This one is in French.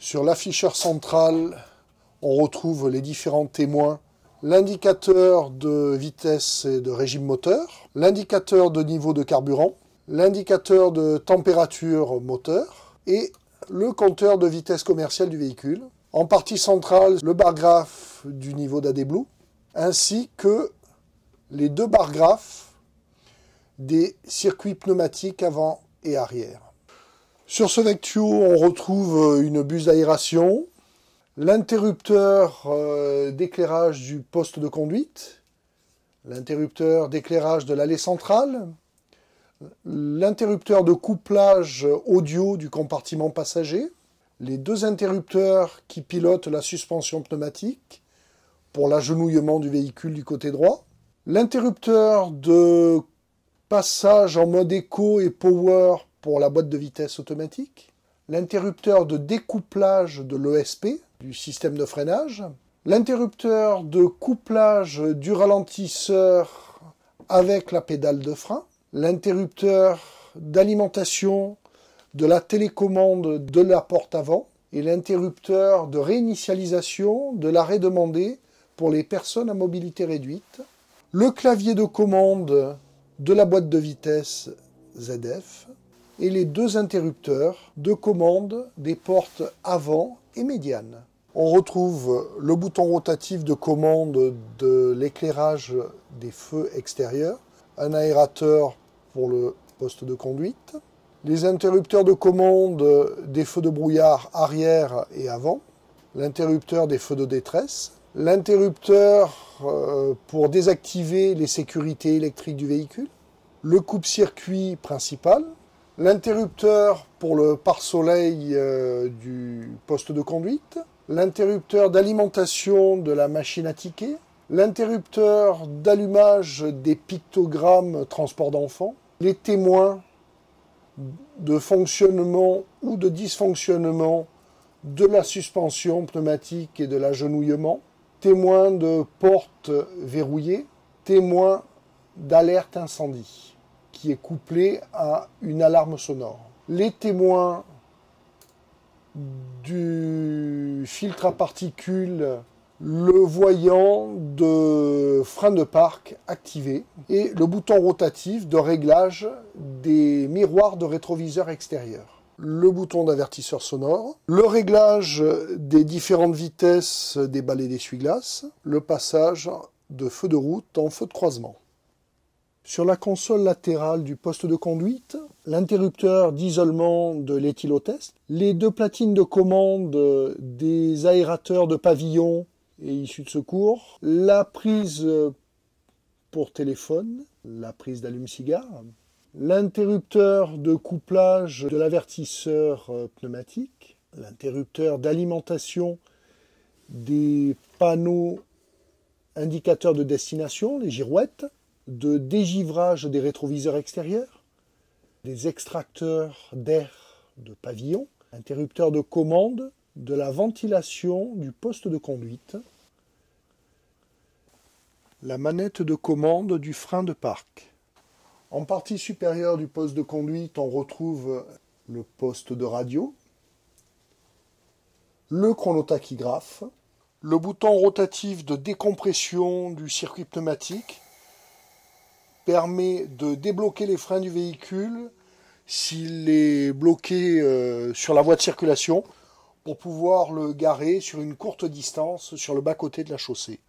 Sur l'afficheur central, on retrouve les différents témoins, l'indicateur de vitesse et de régime moteur, l'indicateur de niveau de carburant, l'indicateur de température moteur et le compteur de vitesse commerciale du véhicule. En partie centrale, le bar graphe du niveau d'AdBlue, ainsi que les deux barres graphes des circuits pneumatiques avant et arrière. Sur ce Vectio, on retrouve une buse d'aération, l'interrupteur d'éclairage du poste de conduite, l'interrupteur d'éclairage de l'allée centrale, l'interrupteur de couplage audio du compartiment passager, les deux interrupteurs qui pilotent la suspension pneumatique pour l'agenouillement du véhicule du côté droit, l'interrupteur de passage en mode éco et power pour la boîte de vitesse automatique, l'interrupteur de découplage de l'ESP, du système de freinage, l'interrupteur de couplage du ralentisseur avec la pédale de frein, l'interrupteur d'alimentation de la télécommande de la porte avant et l'interrupteur de réinitialisation de l'arrêt demandé pour les personnes à mobilité réduite, le clavier de commande de la boîte de vitesse ZF, et les deux interrupteurs de commande des portes avant et médiane. On retrouve le bouton rotatif de commande de l'éclairage des feux extérieurs, un aérateur pour le poste de conduite, les interrupteurs de commande des feux de brouillard arrière et avant, l'interrupteur des feux de détresse, l'interrupteur pour désactiver les sécurités électriques du véhicule, le coupe-circuit principal, l'interrupteur pour le pare-soleil du poste de conduite, l'interrupteur d'alimentation de la machine à tickets, l'interrupteur d'allumage des pictogrammes transport d'enfants, les témoins de fonctionnement ou de dysfonctionnement de la suspension pneumatique et de l'agenouillement, témoins de porte verrouillée, témoins d'alerte incendie, qui est couplé à une alarme sonore. Les témoins du filtre à particules, le voyant de frein de parc activé et le bouton rotatif de réglage des miroirs de rétroviseur extérieur. Le bouton d'avertisseur sonore, le réglage des différentes vitesses des balais d'essuie-glace, le passage de feu de route en feu de croisement. Sur la console latérale du poste de conduite, l'interrupteur d'isolement de l'éthylotest, les deux platines de commande des aérateurs de pavillon et issues de secours, la prise pour téléphone, la prise d'allume-cigare, l'interrupteur de couplage de l'avertisseur pneumatique, l'interrupteur d'alimentation des panneaux indicateurs de destination, les girouettes, de dégivrage des rétroviseurs extérieurs, des extracteurs d'air de pavillon, interrupteur de commande de la ventilation du poste de conduite, la manette de commande du frein de parc. En partie supérieure du poste de conduite, on retrouve le poste de radio, le chronotachygraphe, le bouton rotatif de décompression du circuit pneumatique, permet de débloquer les freins du véhicule s'il est bloqué sur la voie de circulation pour pouvoir le garer sur une courte distance sur le bas-côté de la chaussée.